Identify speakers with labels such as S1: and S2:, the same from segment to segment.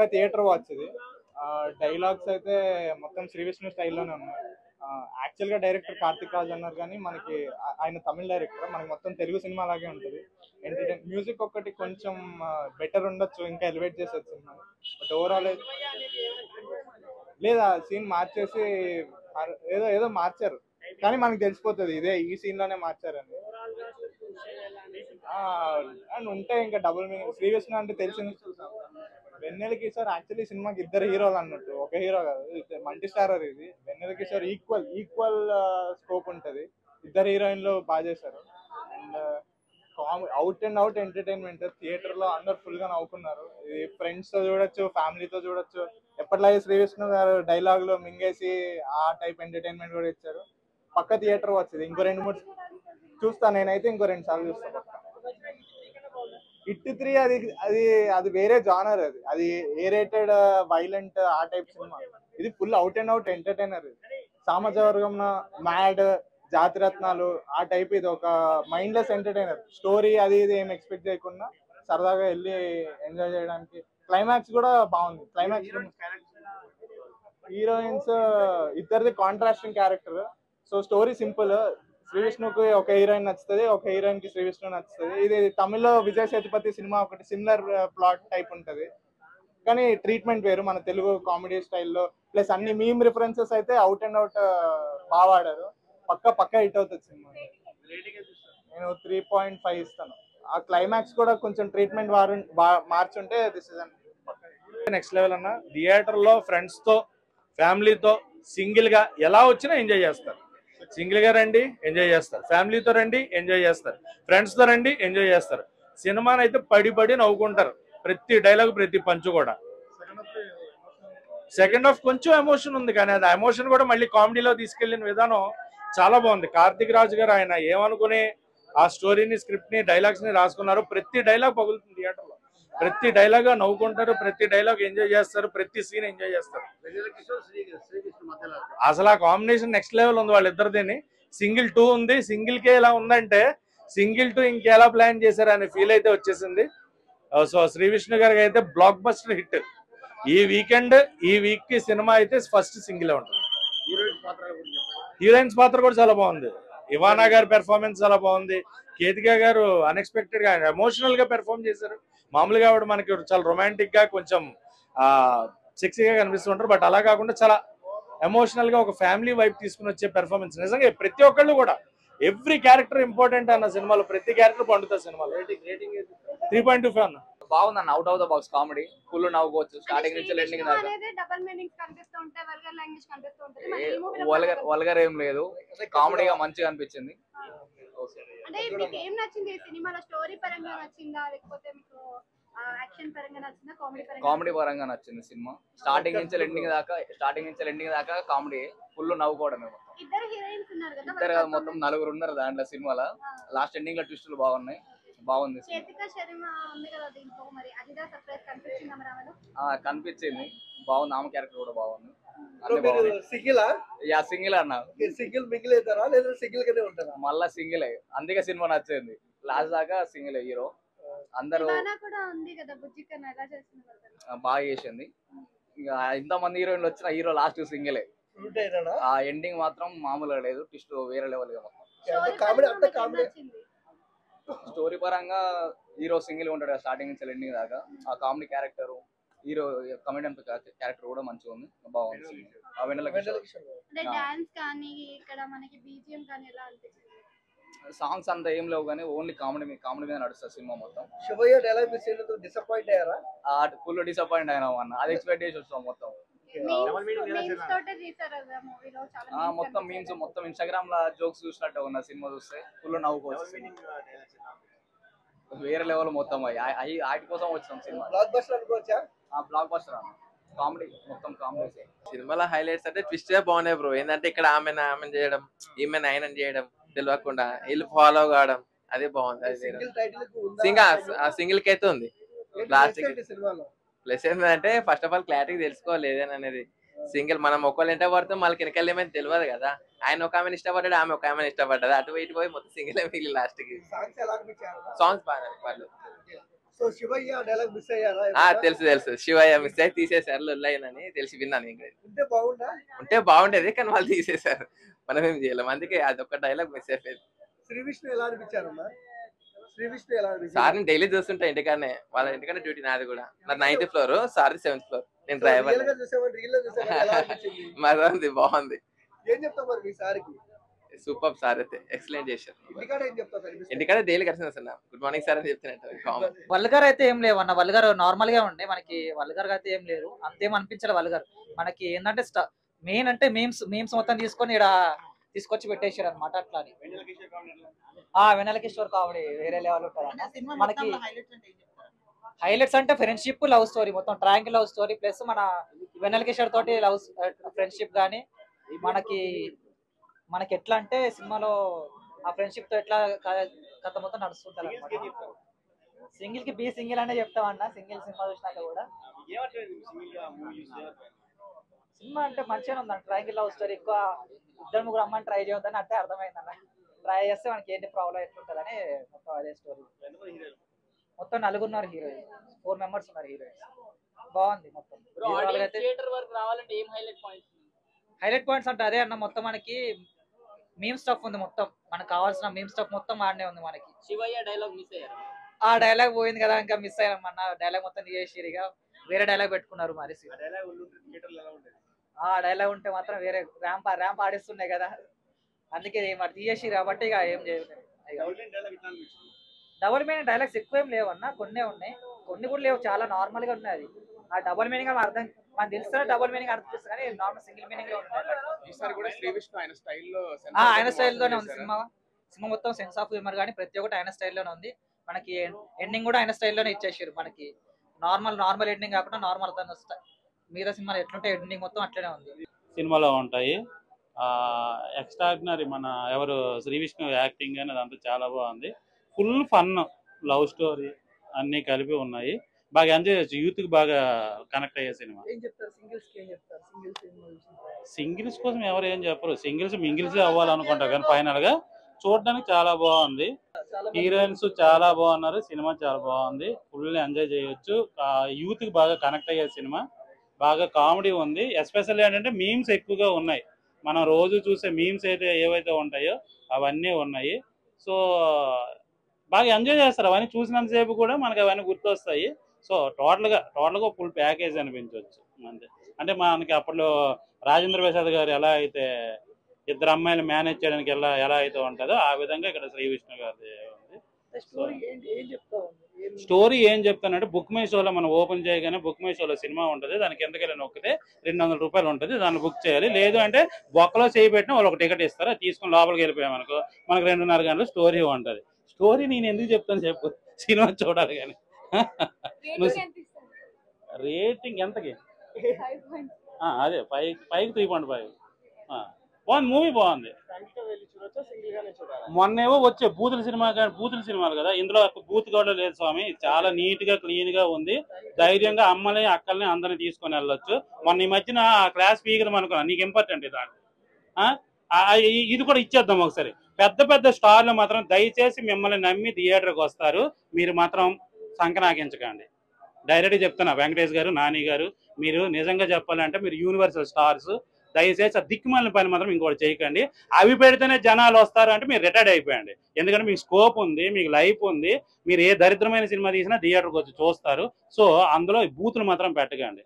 S1: పక్క theatre watch ఇది. Dialogues అయితే మొత్తం శ్రీ విష్ణు స్టైల్లోనే ఉన్నాయి. యాక్చువల్గా డైరెక్టర్ కార్తిక్ రాజ్ అన్నారు, కానీ మనకి ఆయన తమిళ డైరెక్టర్, మనకి మొత్తం తెలుగు సినిమా లాగే ఉంటుంది. మ్యూజిక్ ఒక్కటి కొంచెం బెటర్ ఉండొచ్చు, ఇంకా ఎలివేట్ చేసొచ్చు సినిమా. బట్ ఓవరాల్ లేదా సీన్ మార్చేసి ఏదో ఏదో మార్చారు, కానీ మనకు తెలిసిపోతుంది ఇదే ఈ సీన్ లోనే మార్చారని. అండ్ ఉంటే ఇంకా డబుల్ మీనింగ్. శ్రీ విష్ణు అంటే తెలిసింది. వెన్నెల కిషోర్ యాక్చువల్లీ సినిమాకి ఇద్దరు హీరోలు అన్నట్టు, ఒక హీరో కాదు, మల్టీ స్టారర్ ఇది. వెన్నెల కిషోర్ ఈక్వల్ స్కోప్ ఉంటుంది. ఇద్దరు హీరోయిన్లు బాగా చేశారు. And out and out entertainment. Theatre లో అందరు ఫుల్ గా నవ్వుకున్నారు. ఇది ఫ్రెండ్స్ తో చూడొచ్చు, ఫ్యామిలీతో చూడొచ్చు. ఎప్పటిలాగే శ్రీ విష్ణు గారు డైలాగ్ లో మింగేసి ఆ టైప్ ఎంటర్టైన్మెంట్ కూడా ఇచ్చారు. పక్క థియేటర్ వచ్చింది. ఇంకో 2-3 చూస్తాను నేనైతే, ఇంకో 2 సార్లు చూస్తాను పక్క. హిట్ 3 అది అది అది వేరే జానర్. అది ఏ రేటెడ్ వైలెంట్ ఆ టైప్ సినిమా. ఇది full out and out entertainer. Samajavaragamana, Mad, Jathiratnalu ఆ టైప్. ఇది ఒక మైండ్లెస్ ఎంటర్టైనర్. స్టోరీ అది ఇది ఏం ఎక్స్పెక్ట్ చేయకుండా సరదాగా వెళ్ళి ఎంజాయ్ చేయడానికి. క్లైమాక్స్ కూడా బాగుంది. క్లైమాక్స్ హీరోయిన్స్ ఇద్దరిది contrasting character. So story simple. Sree విష్ణుకి ఒక హీరోయిన్ నచ్చుతుంది, ఒక హీరోయిన్ కి శ్రీ విష్ణు నచ్చుతుంది. ఇది తమిళ్లో విజయ్ సేతుపతి సినిమా ఒకటి సిమిలర్ ప్లాట్ టైప్ ఉంటుంది, కానీ ట్రీట్మెంట్ వేరు. మన తెలుగు కామెడీ స్టైల్లో ప్లస్ అన్ని మీమ్ రిఫరెన్సెస్ అయితే అవుట్ అండ్ అవుట్ బాగా వాడారు. పక్క హిట్ అవుతుంది సినిమా. నేను 3.5 ఇస్తాను. ఆ క్లైమాక్స్ కూడా కొంచెం ట్రీట్మెంట్ మార్చుంటే దిస్ ఇస్ నెక్స్ట్ లెవెల్ అన్న. థియేటర్ లో ఫ్రెండ్స్ తో, ఫ్యామిలీతో, సింగిల్ గా ఎలా వచ్చినా ఎంజాయ్ చేస్తారు. సింగిల్ గా రండి ఎంజాయ్ చేస్తారు, ఫ్యామిలీతో రండి ఎంజాయ్ చేస్తారు, ఫ్రెండ్స్ తో రండి ఎంజాయ్ చేస్తారు. సినిమాని అయితే పడి నవ్వుకుంటారు. ప్రతి డైలాగ్, ప్రతి పంచు కూడా. సెకండ్ హాఫ్ కొంచెం ఎమోషన్ ఉంది, కానీ అది ఎమోషన్ కూడా మళ్ళీ కామెడీలో తీసుకెళ్లిన విధానం చాలా బాగుంది. కార్తిక్ రాజ్ గారు ఆయన ఏమనుకుని ఆ స్టోరీని, స్క్రిప్ట్ ని, డైలాగ్స్ ని రాసుకున్నారు. ప్రతి డైలాగ్ పగులుతుంది థియేటర్ లో. ప్రతి డైలాగ్ నవ్వుకుంటారు, ప్రతి డైలాగ్ ఎంజాయ్ చేస్తారు, ప్రతి సీన్ ఎంజాయ్ చేస్తారు. అసలు ఆ కాంబినేషన్ నెక్స్ట్ లెవెల్ ఉంది వాళ్ళిద్దరిదేని. సింగిల్ 2 ఉంది. సింగిల్ కే ఎలా ఉందంటే సింగిల్ 2 ఇంకెలా ప్లాన్ చేశారు అనే ఫీల్ అయితే వచ్చేసింది. సో శ్రీ విష్ణు గారికి అయితే బ్లాక్ బస్టర్ హిట్. ఈ వీక్ కి సినిమా అయితే ఫస్ట్ సింగిల్ ఉంటుంది. హీరోయిన్స్ పాత్ర కూడా చాలా బాగుంది. ఇవానా గారి పెర్ఫార్మెన్స్ చాలా బాగుంది. కేతికా గారు అన్ఎక్స్పెక్టెడ్ గా ఎమోషనల్ గా పెర్ఫార్మ్ చేశారు. మామూలుగా ఆవిడ మనకి చాలా రొమాంటిక్ గా, కొంచెం సెక్సీగా కనిపిస్తుంటారు. బట్ అలా కాకుండా చాలా ఎమోషనల్ గా ఒక ఫ్యామిలీ వైపు తీసుకుని వచ్చే పెర్ఫార్మెన్స్. నిజంగా ప్రతి ఒక్కళ్ళు కూడా ఎవ్రీ క్యారెక్టర్ ఇంపార్టెంట్ అన్న సినిమాలో. ప్రతి క్యారెక్టర్ పండుతుంది సినిమాలో. 3.25 అన్న.
S2: బాగుందన్న. Out of the box comedy. Full నవ్వుకోవచ్చు స్టార్టింగ్ నుంచి ఎండింగ్ దాకా. వల్గర్ ఏం లేదు, కామెడీగా మంచిగా అనిపించింది. కామెడీ పరంగా నచ్చింది సినిమా. స్టార్టింగ్ నుంచి ఎండింగ్ దాకా కామెడీ. ఫుల్ నవ్వుకోవడమే. ఇద్దరు కాదు, మొత్తం 4 ఉన్నారు దాంట్లో సినిమాలో. లాస్ట్ ఎండింగ్ లో ట్విస్టులు బాగున్నాయి. బాగుంది. కనిపించింది. బాగుంది. ఆమె క్యారెక్టర్ కూడా బాగుంది. సింగిల్ అన్న. మళ్ళా సింగిల్. అందుకే సినిమా నచ్చింది. లాస్ట్ దాకా సింగిల్ హీరో. అందరూ బాగా చేసింది. ఇంకా ఇంతమంది హీరోయిన్లు వచ్చిన హీరో లాస్ట్ సింగిలే. ఆ ఎండింగ్ మాత్రం మామూలుగా లేదు. ట్విస్ట్ వేరే లెవెల్ గా. స్టోరీ పరంగా హీరో సింగిల్ ఉంటాడు స్టార్టింగ్ నుంచి ఎండింగ్ దాకా. ఆ comedy character, hero comedian character కూడా మంచిగా ఉంది. బాగుంది. సాంగ్స్ అంతా ఏం లేవు, కానీ ఓన్లీ కామెడీ మీద నడుస్తుంది సినిమా మొత్తం. ఫుల్ డిసప్పాయింట్ అయినా అన్న. అది ఎక్స్పెక్ట్ చేసి వస్తాం మొత్తం. మొత్తం మీమ్స్, మొత్తం ఇన్స్టాగ్రామ్ లో జోక్స్ చూసినట్టు ఉన్న సినిమా చూస్తే ఫుల్ నవ్వుకోవచ్చు. వేరే లెవెల్ మొత్తం. వాటి కోసం వచ్చినాం సినిమా. బ్లాక్ బస్టర్ అన్న. కామెడీ మొత్తం కామెడీ.
S3: సినిమాలో హైలైట్స్ అంటే ట్విస్ట్ బాగున్నాయి బ్రో. ఏంటంటే ఇక్కడ ఆమె చేయడం, ఈమె ఆయన చేయడం తెలియకుండా వీళ్ళు ఫాలో కావడం, అదే బాగుంది. సింగిల్ కి అయితే ఉంది. ప్లస్ ఏంటంటే ఫస్ట్ ఆఫ్ ఆల్ క్లారిటీ తెలుసుకోవాలి ఏదైనా అనేది. సింగిల్ మనం ఒకళ్ళు ఇంట పడితే మళ్ళీ వెనకాల ఏమైనా తెలియదు కదా. ఆయన ఒక ఆమెను ఇష్టపడ్డాడు, ఆమె ఒక ఆమెను ఇష్టపడ్డది. అటు ఇటు పోయి మొత్తం సింగిల్ మిగిలి లాస్ట్ కి. సాంగ్స్ బాగా పర్లేదు.
S4: సో శివయ్య డైలాగ్ మిస్ అయ్యారా?
S3: తెలుసు తెలుసు, శివయ్య మిస్ అయి తీసేశారు, లొల్లైనని తెలిసి విన్నాను. ఇంకా
S4: ఉంటే బాగుందా?
S3: ఉంటే బాగుండేది కానీ వాళ్ళు తీసేశారు, మనం ఏం చేయలేం. అందుకే అదొక డైలాగ్ మిస్ అయిపోయింది.
S4: శ్రీ విష్ణు ఎలా అనిపించారమ్మా? శ్రీ విష్ణు ఎలా అనిపించారు?
S3: సార్ని డైలీ చూస్తుంటా ఇంటికానే, వాళ్ళ ఇంటికానే డ్యూటీ నాది కూడా. నా 9th ఫ్లోర్, సార్ది 7th ఫ్లోర్. నేను డ్రైవర్.
S4: రియల్ గా చూసామని రీల్ లో చూసామని ఎలా అనిపించింది?
S3: మరంది బాగుంది.
S4: ఏం చెప్తావు మరి మీ సార్కి?
S3: సూపర్ సార్ అయితే ఎక్సలెంట్ చేశారు.
S4: ఇంటికాడ ఏం చెప్తావు సార్?
S3: ఇంటికాడే డైలీ కలిసి వస్తున్నా, గుడ్ మార్నింగ్ సార్ అని చెప్తున్నట్టు కామన్.
S5: వల్గర్ అయితే ఏం లేవు అన్న, వల్గర్ నార్మల్ గా ఉండే మనకి, వల్గర్ గా అయితే ఏం లేదు, అంతేం అనిపించాలి వల్గర్. మనకి ఏంటంటే మెయిన్ అంటే మీమ్స్ మొత్తం తీసుకొని ఇక్కడ తీసుకొచ్చి పెట్టేసారు అనమాట. అట్లా అని వెన్నెల కిషోర్ కామెడీ వేరే లెవెల్ ఉంటుంది మనకి. హైలైట్స్ అంటే ఫ్రెండ్షిప్, లవ్ స్టోరీ, మొత్తం ట్రయాంగిల్ లవ్ స్టోరీ, ప్లస్ మన వెన్నెల కిషోర్ తోటి లవ్ ఫ్రెండ్షిప్ గానీ మనకి ఎట్లా అంటే సినిమాలో ఆ ఫ్రెండ్షిప్ తో ఎట్లా కథ మొత్తం నడుస్తుంటారు అనమాట. సింగిల్ కి బి సింగిల్ అనే చెప్తామన్నా, సింగిల్ సినిమా చూసినాక కూడా. సినిమా అంటే మంచిగా ఉందండి, ట్రయాంగిల్ లవ్ స్టోరీ. ఎక్కువ 2-3 అమ్మాయిని ట్రై చేయొద్దని అంటే అర్థమైందన్న. ట్రై చేస్తే మనకి ఏంటి ప్రాబ్లం ఎట్లుంటుందని మొత్తం అదే స్టోరీ. మొత్తం 4 ఉన్నారు హీరోయిన్, 4 మెంబర్స్ ఉన్నారు హీరోయిన్స్. బాగుంది మొత్తం. హైలైట్ పాయింట్స్ అంటే అదే అన్న, మొత్తం మనకి మీమ్ స్టఫ్ ఉంది, మొత్తం మనకు కావాల్సిన మీమ్ స్టఫ్ మొత్తం ఆడనే ఉంది మనకి.
S6: శివయ్య డైలాగ్ మిస్ అయ్యారు.
S5: ఆ డైలాగ్ పోయింది కదా, ఇంకా మిస్ అయ్యామన్న. డైలాగ్ మొత్తం తీసేసిరిగా, వేరే డైలాగ్ పెట్టుకున్నారు మరి. ఆ డైలాగ్ ఉంటే మాత్రం వేరే ర్యాంప్ ఆడిస్తున్నాయి కదా, అందుకే మరి తీసేసి కాబట్టి ఇక ఏం చేయలేదు. డబుల్ మీనింగ్ డైలాగ్స్ ఎక్కువ ఏం లేవన్నా, కొన్నే ఉన్నాయి, కొన్ని కూడా లేవు, చాలా నార్మల్ గా ఉన్నాయి. అది ఆ డబుల్ మీనింగ్ అర్థం మనకు తెలుస్తుంది, డబుల్ మీనింగ్ అర్థం కానీ నార్మల్ సింగిల్ మీనింగ్ లో ఉన్నాయి. ఆయన స్టైల్లోనే ఉంది సినిమా మొత్తం. సెన్స్ ఆఫ్ హ్యూమర్ కానీ ప్రతి ఒక్కటి ఆయన స్టైల్లోనే ఉంది. మనకి ఎండింగ్ కూడా ఆయన స్టైల్లోనే ఇచ్చేసారు మనకి. నార్మల్ ఎండింగ్ కాకుండా నార్మల్ తను మిగతా సినిమాలు ఎట్లుంటే ఎండింగ్ మొత్తం అట్లనే ఉంది.
S7: సినిమాలో ఉంటాయి ఎక్స్ట్రాడినరీ. మన ఎవరు శ్రీ విష్ణు యాక్టింగ్ అని అదంతా చాలా బాగుంది. ఫుల్ ఫన్, లవ్ స్టోరీ అన్నీ కలిపి ఉన్నాయి. బాగా ఎంజాయ్ చేయొచ్చు, యూత్ కి బాగా కనెక్ట్ అయ్యే సినిమా. సింగిల్స్ కోసం ఎవరు ఏం చెప్పరు, సింగిల్స్ మింగిల్స్ అవ్వాలనుకుంటారు కానీ ఫైనల్ గా చూడడానికి చాలా బాగుంది. హీరోయిన్స్ చాలా బాగున్నారు, సినిమా చాలా బాగుంది, ఫుల్ ఎంజాయ్ చేయొచ్చు. యూత్ కి బాగా కనెక్ట్ అయ్యే సినిమా, బాగా కామెడీ ఉంది. ఎస్పెషల్లీ ఏంటంటే మీమ్స్ ఎక్కువగా ఉన్నాయి. మనం రోజు చూసే మీమ్స్ అయితే ఏవైతే ఉంటాయో అవన్నీ ఉన్నాయి. సో బాగా ఎంజాయ్ చేస్తారు, అవన్నీ చూసినంతసేపు కూడా మనకి అవన్నీ గుర్తొస్తాయి. సో టోటల్గా ఫుల్ ప్యాకేజ్ అనిపించవచ్చు అంతే. అంటే మనకి అప్పట్లో రాజేంద్ర ప్రసాద్ గారు ఎలా అయితే 2 అమ్మాయిలు మేనేజ్ చేయడానికి ఎలా అయితే ఉంటుందో ఆ విధంగా ఇక్కడ శ్రీ విష్ణు గారి ఉంది. స్టోరీ ఏం చెప్తానంటే, బుక్ మై షోలో మనం ఓపెన్ చేయగానే బుక్ మై షోలో సినిమా ఉంటుంది, దానికి ఎంతకెళ్ళి నొక్కితే 200 రూపాయలు ఉంటుంది, దాన్ని బుక్ చేయాలి. లేదు అంటే బొక్కలో చేయి పెట్టిన వాళ్ళు ఒక టికెట్ ఇస్తారు, తీసుకుని లోపలికి వెళ్ళిపోయామనుకో మనకు 2.5 గంటల స్టోరీ ఉంటుంది. స్టోరీ నేను ఎందుకు చెప్తాను చెప్పు, సినిమా చూడాలి కానీ. రేటింగ్ ఎంతకి? అదే 5కి 3.5. బాగుంది, మూవీ బాగుంది. మొన్నేవో వచ్చే బూతుల సినిమాలు కదా, ఇందులో బూత్ కూడా లేదు స్వామి. చాలా నీట్ గా క్లీన్ గా ఉంది. ధైర్యంగా అమ్మని అక్కల్ని అందరిని తీసుకొని వెళ్ళొచ్చు. మొన్న ఈ మధ్యన ఆ క్లాస్ స్పీకర్ అనుకున్నా, నీకు ఇంపార్టెంట్ ఇది కూడా ఇచ్చేద్దాం ఒకసారి. పెద్ద స్టార్లు మాత్రం దయచేసి మిమ్మల్ని నమ్మి థియేటర్కి వస్తారు, మీరు మాత్రం సంకనాకించకండి. డైరెక్ట్గా చెప్తున్నా, వెంకటేష్ గారు, నాని గారు, మీరు నిజంగా చెప్పాలంటే మీరు యూనివర్సల్ స్టార్స్. దయచేసి ఆ దిక్కుమాలిన పని మాత్రం ఇంకోటి చేయకండి. అవి పెడితేనే జనాలు వస్తారు అంటే మీరు రిటైర్డ్ అయిపోయండి. ఎందుకంటే మీకు స్కోప్ ఉంది, మీకు లైఫ్ ఉంది. మీరు ఏ దరిద్రమైన సినిమా తీసినా థియేటర్కి వచ్చి చూస్తారు. సో అందులో బూతులు మాత్రం పెట్టకండి.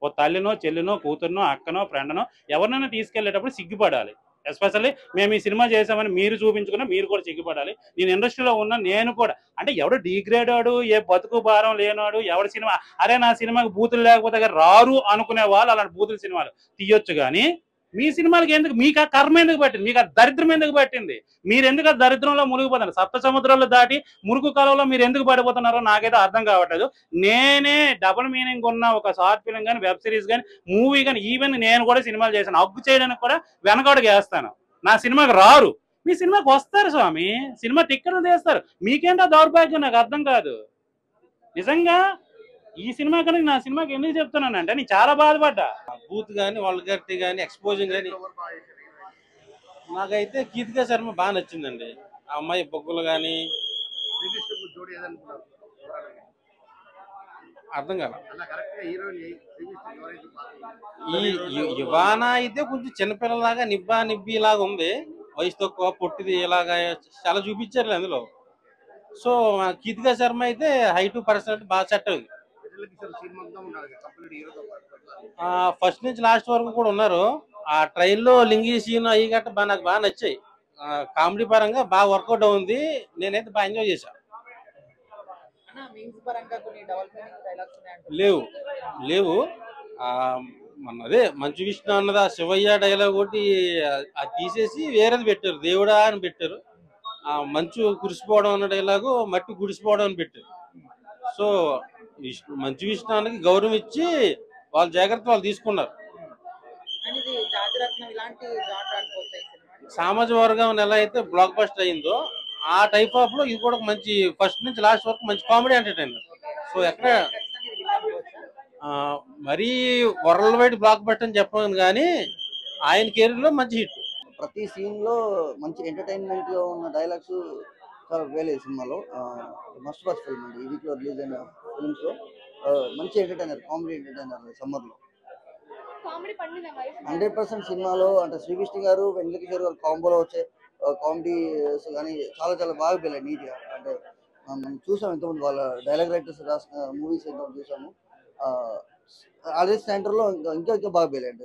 S7: ఓ తల్లినో, చెల్లినో, కూతురునో, అక్కనో, ఫ్రెండ్నో ఎవరినైనా తీసుకెళ్లేటప్పుడు సిగ్గుపడాలి. ఎస్పెషల్లీ మేము ఈ సినిమా చేసామని మీరు చూపించుకున్నా మీరు కూడా సిగ్గుపడాలి. నేను ఇండస్ట్రీలో ఉన్న నేను కూడా, అంటే ఎవడు డిగ్రేడ్ వాడు, ఏ బతుకు భారం లేనివాడు, ఎవరి సినిమా అరే నా సినిమాకి బూతులు లేకపోతే రారు అనుకునే వాళ్ళు అలాంటి బూతుల సినిమాలు తీయొచ్చు. కానీ మీ సినిమాలకి ఎందుకు, మీకు ఆ కర్మ ఎందుకు పట్టింది, మీకు ఆ దరిద్రం ఎందుకు పట్టింది, మీరు ఎందుకు ఆ దరిద్రంలో మునిగిపోతున్నారు? 7 సముద్రాలు దాటి మురుగు కాలంలో మీరు ఎందుకు పడిపోతున్నారో నాకైతే అర్థం కావట్లేదు. నేనే డబుల్ మీనింగ్ ఉన్న ఒక షార్ట్ ఫిల్మ్ కానీ, వెబ్ సిరీస్ కానీ, మూవీ కానీ, ఈవెన్ నేను కూడా సినిమాలు చేశాను. అగ్గు చేయడానికి కూడా వెనకడుగు వేస్తాను. నా సినిమాకి రారు, మీ సినిమాకి వస్తారు స్వామి. సినిమా టిక్కెట్లు తీస్తారు, మీకేంటో దౌర్భాగ్యం నాకు అర్థం కాదు. నిజంగా ఈ సినిమా కనుక నా సినిమాకి ఎందుకు చెప్తున్నానంటే నేను చాలా బాధపడ్డా.
S8: బూత్ కానీ, వల్గరిటీ కానీ, ఎక్స్పోజింగ్ కానీ, నాకైతే గీతికా శర్మ బాగా నచ్చిందండి. ఆ అమ్మాయి బొగ్గులు కానీ అర్థం కాల. ఇవానా అయితే కొంచెం చిన్నపిల్లలాగా నిబ్బి లాగా ఉంది, వయసు తక్కువ పొట్టిది ఇలాగా చాలా చూపించారు అందులో. సో కీర్తికా శర్మ అయితే హైట్ పర్సెంట్ బాగా సెట్ అయింది. ఫస్ట్ నుంచి లాస్ట్ వరకు కూడా ఉన్నారు. ఆ ట్రైన్ లో లింగి సీన్ అయ్యి గట్ట నాకు బాగా నచ్చాయి. కామెడీ పరంగా బాగా వర్కౌట్ అవుంది. నేనైతే బాగా ఎంజాయ్ చేశాను. లేవు లేవు మన అదే మంచు విష్ణు అన్నది ఆ శివయ్య డైలాగ్ ఒకటి అది తీసేసి వేరేది పెట్టారు, దేవుడా అని పెట్టారు. ఆ మంచు కురిసిపోవడం అన్న డైలాగు మట్టి గుడిసిపోవడం అని పెట్టారు. సో మంచు విష్ణు అన్నకి గౌరవం ఇచ్చి వాళ్ళ జాగ్రత్త వాళ్ళు తీసుకున్నారు. సామాజిక వర్గం ఎలా అయితే బ్లాక్ బస్టర్ అయిందో ఆ టైప్ ఆఫ్ లో ఇది కూడా మంచి ఫస్ట్ నుంచి లాస్ట్ వరకు మంచి కామెడీ ఎంటర్టైనర్. సో ఎక్కడ మరీ వరల్డ్ వైడ్ బ్లాక్ బస్టర్ అని చెప్పాను కానీ ఆయన కెరీర్ లో మంచి హిట్.
S6: ప్రతి సీన్ లో మంచి ఎంటర్టైన్మెంట్ గా ఉన్న డైలాగ్స్ చాలా వేలేదు సినిమాలో. మస్ట్ వాచ్ ఫిల్మ్ అండి. ఈ వీక్ లో రిలీజ్ అయిన ఫిల్మ్స్ లో మంచి ఎంటర్టైనర్, కామెడీ ఎంటర్టైనర్ సమ్మర్ లో 100% సినిమాలో. అంటే శ్రీకృష్ణ గారు వెంకట కిషోర్ గారు కాంబోలో వచ్చే కామెడీస్ కానీ చాలా చాలా బాగా వెళ్ళాయి నీట్ గా. అంటే మనం చూసాం ఇంతకుముందు వాళ్ళ డైలాగ్ రైటర్స్ రాసిన మూవీస్ ఎంతో చూసాము. అదే సెంటర్ లో ఇంకా ఇంకా బాగా వెళ్ళాయి.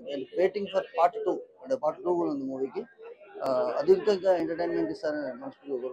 S6: వెయిటింగ్ ఫర్ పార్ట్ 2, అంటే పార్ట్ 2 కూడా ఉంది మూవీకి. అది ఇంకా ఇంకా ఎంటర్టైన్మెంట్ ఇస్తారని మనస్ఫూర్తిగా